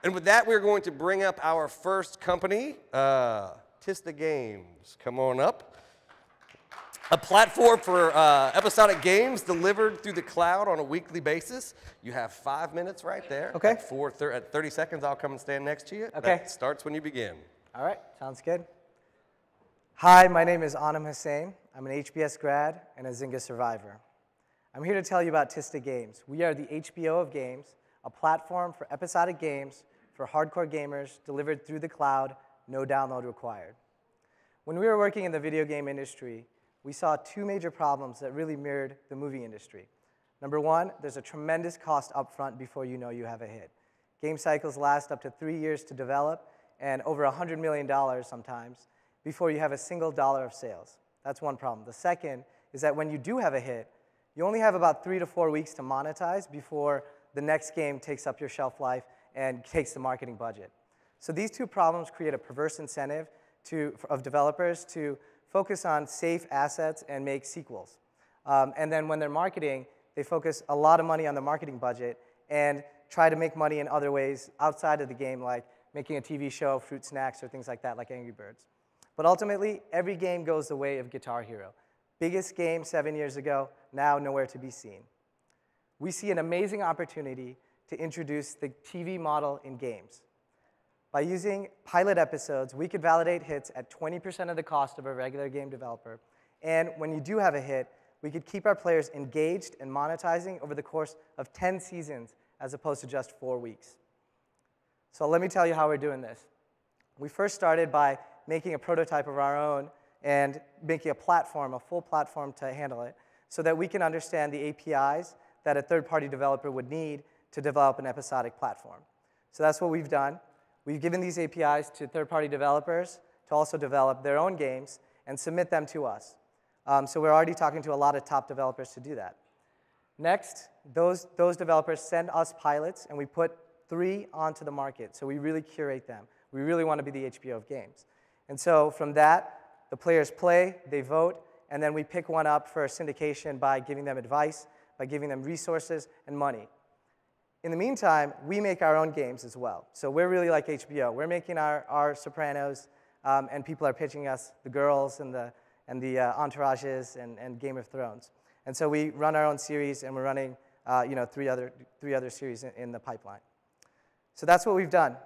And with that, we're going to bring up our first company, Tista Games. Come on up. A platform for episodic games delivered through the cloud on a weekly basis. You have 5 minutes right there. Okay. At 30 seconds, I'll come and stand next to you. Okay. That starts when you begin. All right, sounds good. Hi, my name is Anam Hussain. I'm an HBS grad and a Zynga survivor. I'm here to tell you about Tista Games. We are the HBO of games, a platform for episodic games for hardcore gamers delivered through the cloud, no download required. When we were working in the video game industry, we saw two major problems that really mirrored the movie industry. Number one, there's a tremendous cost upfront before you know you have a hit. Game cycles last up to 3 years to develop and over $100 million sometimes before you have a single dollar of sales. That's one problem. The second is that when you do have a hit, you only have about 3 to 4 weeks to monetize before the next game takes up your shelf life and takes the marketing budget. So these two problems create a perverse incentive of developers to focus on safe assets and make sequels. And then when they're marketing, they focus a lot of money on the marketing budget and try to make money in other ways outside of the game, like making a TV show, fruit snacks, or things like that, like Angry Birds. But ultimately, every game goes the way of Guitar Hero. Biggest game 7 years ago, now nowhere to be seen. We see an amazing opportunity to introduce the TV model in games. By using pilot episodes, we could validate hits at 20% of the cost of a regular game developer. And when you do have a hit, we could keep our players engaged and monetizing over the course of 10 seasons as opposed to just 4 weeks. So let me tell you how we're doing this. We first started by making a prototype of our own and making a platform, a full platform to handle it, so that we can understand the APIs that a third-party developer would need to develop an episodic platform. So that's what we've done. We've given these APIs to third-party developers to also develop their own games and submit them to us. So we're already talking to a lot of top developers to do that. Next, those developers send us pilots, and we put 3 onto the market. So we really curate them. We really want to be the HBO of games. And so from that, the players play, they vote, and then we pick one up for syndication by giving them advice, by giving them resources and money. In the meantime, we make our own games as well. So we're really like HBO. We're making our Sopranos, and people are pitching us the Girls and the Entourages and Game of Thrones. And so we run our own series, and we're running 3 other series in the pipeline. So that's what we've done.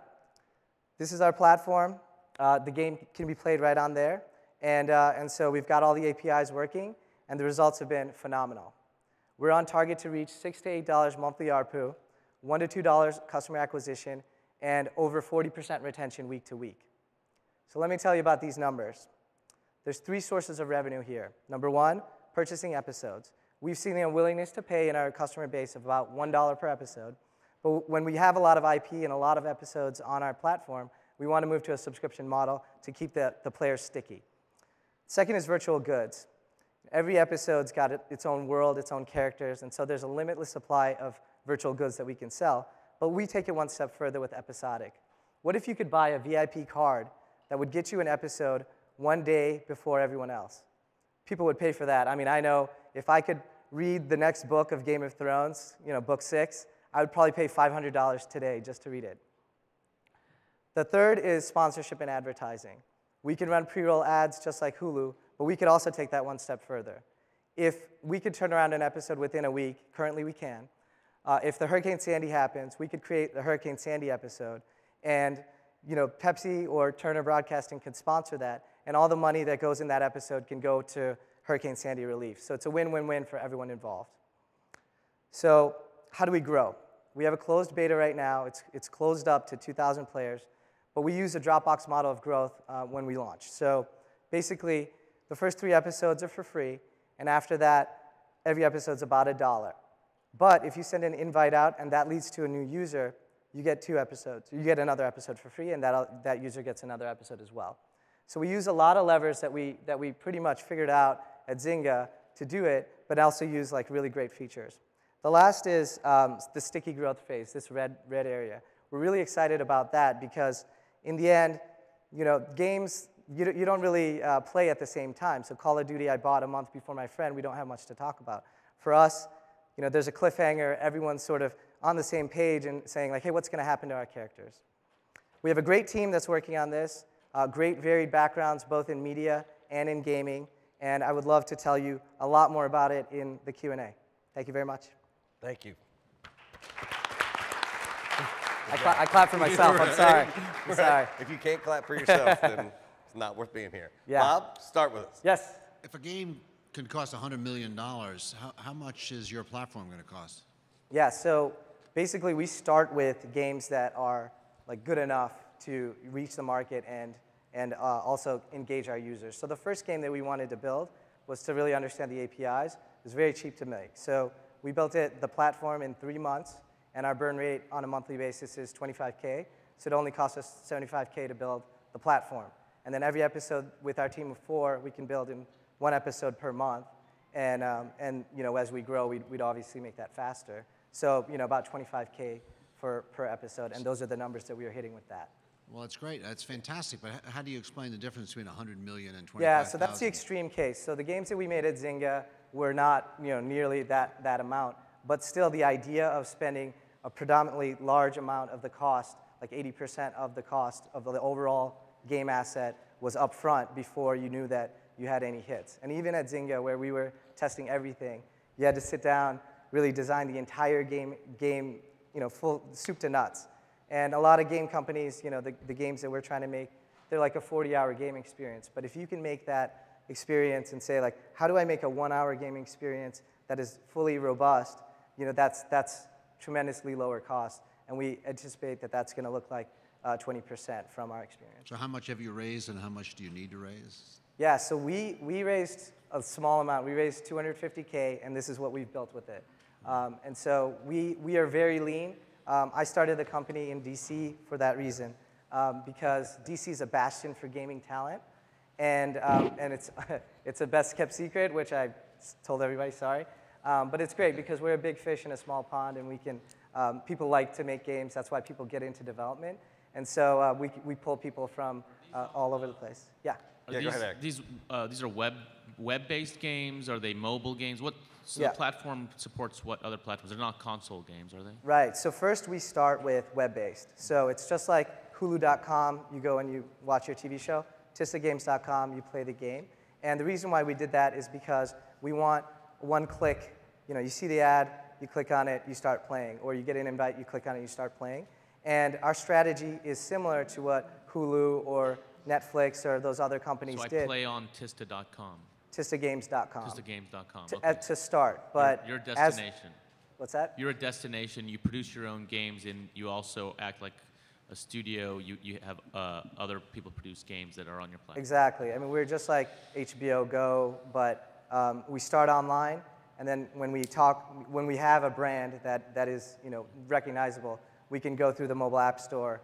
This is our platform. The game can be played right on there. And so we've got all the APIs working, and the results have been phenomenal. We're on target to reach $6 to $8 monthly ARPU, $1 to $2 customer acquisition, and over 40% retention week to week. So let me tell you about these numbers. There's 3 sources of revenue here. Number one, purchasing episodes. We've seen a willingness to pay in our customer base of about $1 per episode. But when we have a lot of IP and a lot of episodes on our platform, we want to move to a subscription model to keep the players sticky. Second is virtual goods. Every episode's got its own world, its own characters, and so there's a limitless supply of virtual goods that we can sell. But we take it one step further with episodic. What if you could buy a VIP card that would get you an episode one day before everyone else? People would pay for that. I mean, I know if I could read the next book of Game of Thrones, book 6, I would probably pay $500 today just to read it. The third is sponsorship and advertising. We can run pre-roll ads just like Hulu, but we could also take that one step further. If we could turn around an episode within a week, currently we can, if the Hurricane Sandy happens, we could create the Hurricane Sandy episode, and Pepsi or Turner Broadcasting can sponsor that, and all the money that goes in that episode can go to Hurricane Sandy relief. So it's a win-win-win for everyone involved. So how do we grow? We have a closed beta right now. It's closed up to 2,000 players. But we use a Dropbox model of growth when we launch. So basically, the first 3 episodes are for free, and after that, every episode's about $1. But if you send an invite out and that leads to a new user, you get 2 episodes. You get another episode for free, and that user gets another episode as well. So we use a lot of levers that we pretty much figured out at Zynga to do it, but also use really great features. The last is the sticky growth phase, this red area. We're really excited about that because in the end, games, you don't really play at the same time. So Call of Duty I bought a month before my friend. We don't have much to talk about. For us, there's a cliffhanger. Everyone's sort of on the same page and saying like, hey, what's going to happen to our characters? We have a great team that's working on this, great varied backgrounds both in media and in gaming, and I would love to tell you a lot more about it in the Q&A. Thank you very much. Thank you. I clap for myself. I'm sorry. I'm sorry. If you can't clap for yourself, then it's not worth being here. Yeah. Bob, start with us. Yes. If a game can cost $100 million, how much is your platform going to cost? Yeah, so basically we start with games that are like good enough to reach the market and also engage our users. So the first game that we wanted to build was to really understand the APIs. It was very cheap to make. So we built the platform in 3 months, and our burn rate on a monthly basis is $25K. So it only costs us $75K to build the platform. And then every episode with our team of 4, we can build in 1 episode per month. And you know, as we grow, we'd obviously make that faster. So you know, about $25K per episode, and those are the numbers that we are hitting with that. Well, that's great. That's fantastic. But how do you explain the difference between $100 million and $25,000? Yeah, so that's the extreme case. So the games that we made at Zynga were not, you know, nearly that amount. But still, the idea of spending a predominantly large amount of the cost, like 80% of the cost of the overall game asset, was up front before you knew that you had any hits. And even at Zynga, where we were testing everything, you had to sit down, really design the entire game, you know, full soup to nuts. And a lot of game companies, you know, the games that we're trying to make, they're like a 40-hour game experience. But if you can make that experience and say, like, how do I make a 1-hour gaming experience that is fully robust, you know, that's tremendously lower cost. And we anticipate that that's going to look like 20% from our experience. So how much have you raised, and how much do you need to raise? Yeah, so we raised a small amount. We raised $250K, and this is what we've built with it. And so we are very lean. I started the company in DC for that reason, because DC is a bastion for gaming talent, and it's a best kept secret, which I told everybody, sorry. But it's great because we're a big fish in a small pond, and we can, people like to make games. That's why people get into development. And so we pull people from all over the place. Yeah. Yeah, go ahead, These are web-based games? Are they mobile games? So Yeah. the platform supports what other platforms? They're not console games, are they? Right. So first we start with web-based. So it's just like Hulu.com. You go and you watch your TV show. TistaGames.com, you play the game. And the reason why we did that is because we want one click. You know, you see the ad, you click on it, you start playing. Or you get an invite, you click on it, you start playing. And our strategy is similar to what Hulu or Netflix or those other companies did. So I play on Tista.com. TistaGames.com. TistaGames.com. To start, but your destination. What's that? You're a destination. You produce your own games, and you also act like a studio. You have other people produce games that are on your platform. Exactly. I mean, we're just like HBO Go, but we start online, and then when we have a brand that is, you know, recognizable, we can go through the mobile app store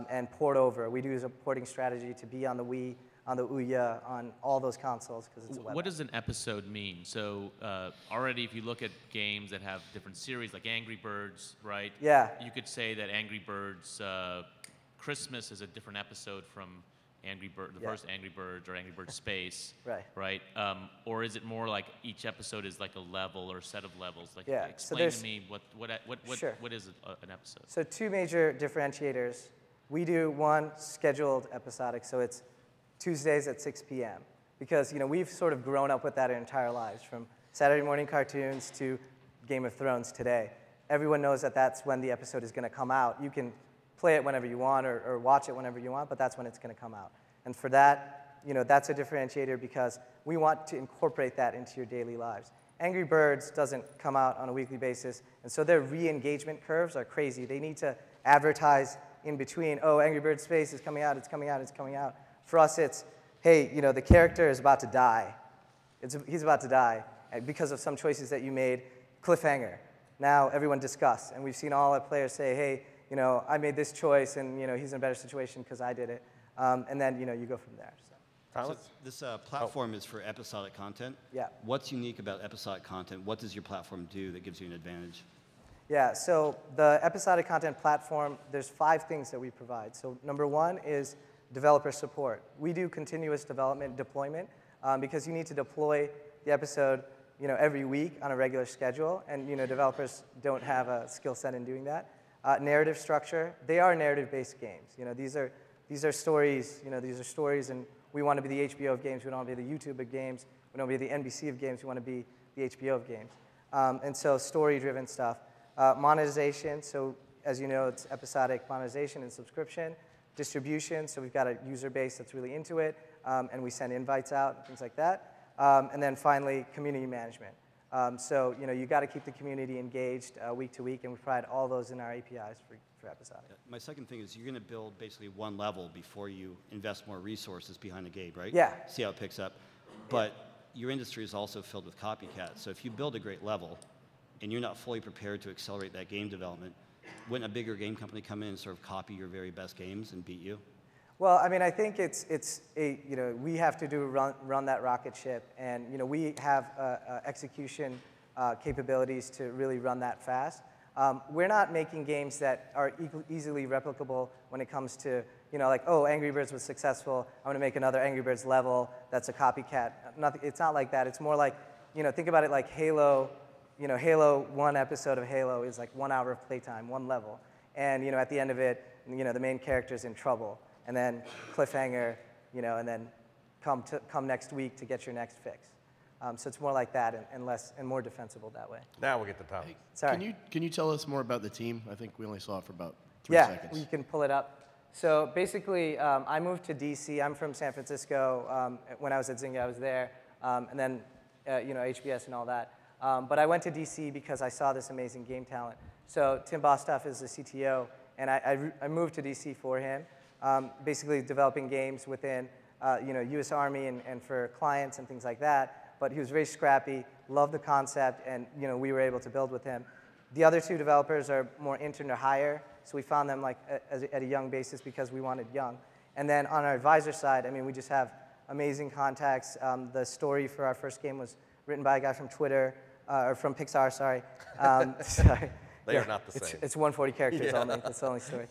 and port over. We do use a porting strategy to be on the Wii, on the Ouya, on all those consoles because it's a web What app. does an episode mean? So already, if you look at games that have different series, like Angry Birds, right? Yeah. You could say that Angry Birds Christmas is a different episode from the first Angry Birds or Angry Birds Space. Right. Right. Or is it more like each episode is like a level or a set of levels? Like, Yeah, so explain to me Sure. what is an episode? So 2 major differentiators. We do 1 scheduled episodic, so it's Tuesdays at 6 p.m. Because, you know, we've sort of grown up with that our entire lives, from Saturday morning cartoons to Game of Thrones today. Everyone knows that that's when the episode is going to come out. You can play it whenever you want or watch it whenever you want, but that's when it's going to come out. And for that, you know, that's a differentiator because we want to incorporate that into your daily lives. Angry Birds doesn't come out on a weekly basis, and so their re-engagement curves are crazy. They need to advertise in between, oh, Angry Birds Space is coming out, it's coming out, it's coming out. For us, it's, hey, you know, the character is about to die. He's about to die because of some choices that you made. Cliffhanger. Now everyone discuss, and we've seen all the players say, hey, you know, I made this choice, and you know, he's in a better situation because I did it. And then, you know, you go from there. So. So this platform is for episodic content. Yeah. What's unique about episodic content? What does your platform do that gives you an advantage? Yeah, so the episodic content platform, there's 5 things that we provide. So number 1 is developer support. We do continuous development deployment because you need to deploy the episode every week on a regular schedule, and developers don't have a skill set in doing that. Narrative structure, they are narrative-based games. These are stories, these are stories, and we want to be the HBO of games. We don't want to be the YouTube of games. We don't want to be the NBC of games. We want to be the HBO of games. And so story-driven stuff. Monetization, so as you know, it's episodic monetization and subscription. Distribution, so we've got a user base that's really into it, and we send invites out and things like that. And then finally, community management. So you got to keep the community engaged week to week, and we provide all those in our APIs for episodic. My second thing is you're going to build basically one level before you invest more resources behind the game, right? Yeah. See how it picks up. But your industry is also filled with copycats. So if you build a great level and you're not fully prepared to accelerate that game development, wouldn't a bigger game company come in and sort of copy your very best games and beat you? Well, I mean, I think we have to run that rocket ship, and we have execution capabilities to really run that fast. We're not making games that are easily replicable when it comes to like, oh, Angry Birds was successful, I'm going to make another Angry Birds level that's a copycat. It's not like that. It's more like, think about it like Halo. Halo, one episode of Halo is like 1 hour of playtime, one level. And at the end of it, the main character's in trouble. And then cliffhanger, and then come next week to get your next fix. So it's more like that and more defensible that way. Now we'll get to Tom. Sorry. Can you tell us more about the team? I think we only saw it for about 3 seconds. Yeah, we can pull it up. So basically, I moved to DC. I'm from San Francisco. When I was at Zynga, I was there. And then, HBS and all that. But I went to DC because I saw this amazing game talent. So Tim Bostoff is the CTO, and I moved to DC for him. Basically developing games within U.S. Army and for clients and things like that. But he was very scrappy, loved the concept, and we were able to build with him. The other two developers are more intern to hire, so we found them at a young basis because we wanted young. And then on our advisor side, I mean, we just have amazing contacts. The story for our first game was written by a guy from Twitter, or from Pixar, sorry. Sorry. They are not the same. It's 140 characters only. That's the only story.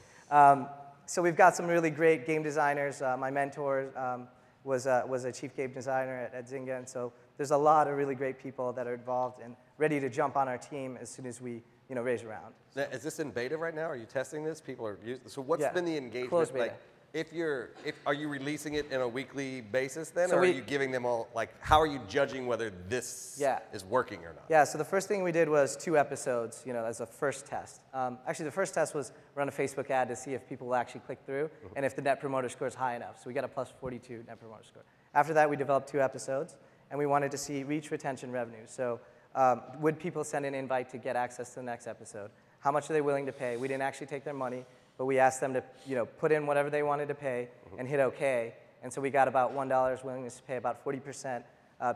So we've got some really great game designers. My mentor was a chief game designer at Zynga, and so there's a lot of really great people that are involved and ready to jump on our team as soon as we raise around. Now, is this in beta right now? Are you testing this? People are using. So what's been the engagement? Closed beta. Like, are you releasing it in a weekly basis then, So or are you giving them all, like, how are you judging whether this is working or not? Yeah, so the first thing we did was 2 episodes, as a first test. Actually, the first test was run a Facebook ad to see if people will actually click through and if the net promoter score is high enough. So we got a plus 42 net promoter score. After that, we developed 2 episodes, and we wanted to see reach, retention, revenue. So would people send an invite to get access to the next episode? How much are they willing to pay? We didn't actually take their money, but we asked them to put in whatever they wanted to pay and hit OK. And so we got about $1 willingness to pay, about 40%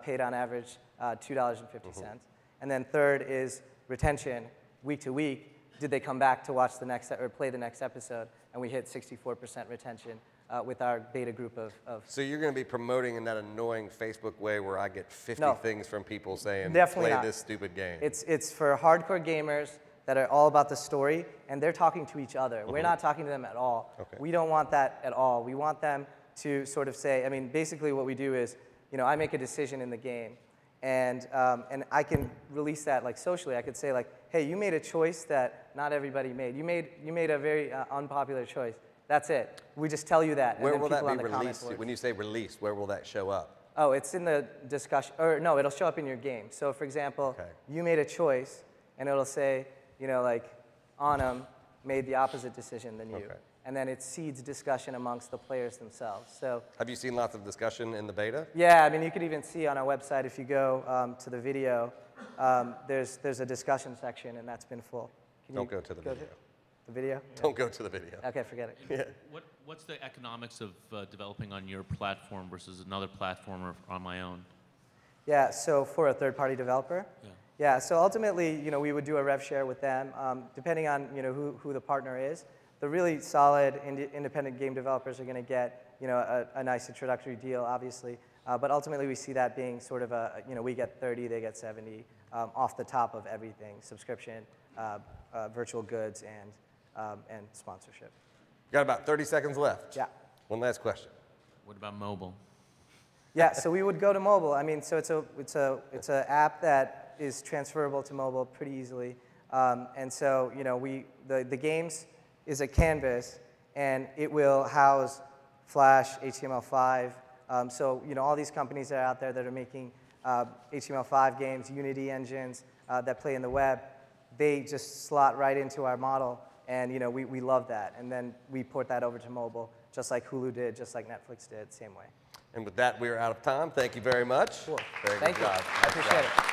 paid on average, $2.50. And then third is retention, week to week. Did they come back to watch the next or play the next episode? And we hit 64% retention with our beta group of. So you're going to be promoting in that annoying Facebook way where I get 50 things from people saying, Definitely play not. this stupid game. It's for hardcore gamers that are all about the story, and they're talking to each other. We're not talking to them at all. Okay. We don't want that at all. We want them to sort of say, I mean, basically what we do is, I make a decision in the game, and I can release that like socially. I could say like, hey, you made a choice that not everybody made. You made a very unpopular choice. That's it. We just tell you that. Where and then will that people be on the released? comment boards- When you say released, where will that show up? Oh, it's in the discussion, or no, it'll show up in your game. So for example, you made a choice, and it'll say, like, Anam made the opposite decision than you. Okay. And then it seeds discussion amongst the players themselves. So Have you seen lots of discussion in the beta? yeah, I mean, you could even see on our website, if you go to the video, there's a discussion section, and that's been full. Can Don't you go to the video. The video? Don't go to the video. Okay, forget it. What's the economics of developing on your platform versus another platform or on my own? Yeah, so for a third-party developer? Yeah, so ultimately, we would do a rev share with them, depending on, who the partner is. The really solid independent game developers are going to get, a nice introductory deal, obviously. But ultimately, we see that being sort of we get 30, they get 70, off the top of everything: subscription, virtual goods, and sponsorship. Got about 30 seconds left. Yeah. One last question. What about mobile? Yeah, so we would go to mobile. I mean, so it's a app that is transferable to mobile pretty easily. And so, you know, the games is a canvas, and it will house Flash, HTML5. So, you know, all these companies that are out there that are making HTML5 games, Unity engines that play in the web, they just slot right into our model, and, you know, we love that. And then we port that over to mobile, just like Hulu did, just like Netflix did, same way. And with that, we are out of time. Thank you very much. Cool. Very Thank good you. job. I appreciate it.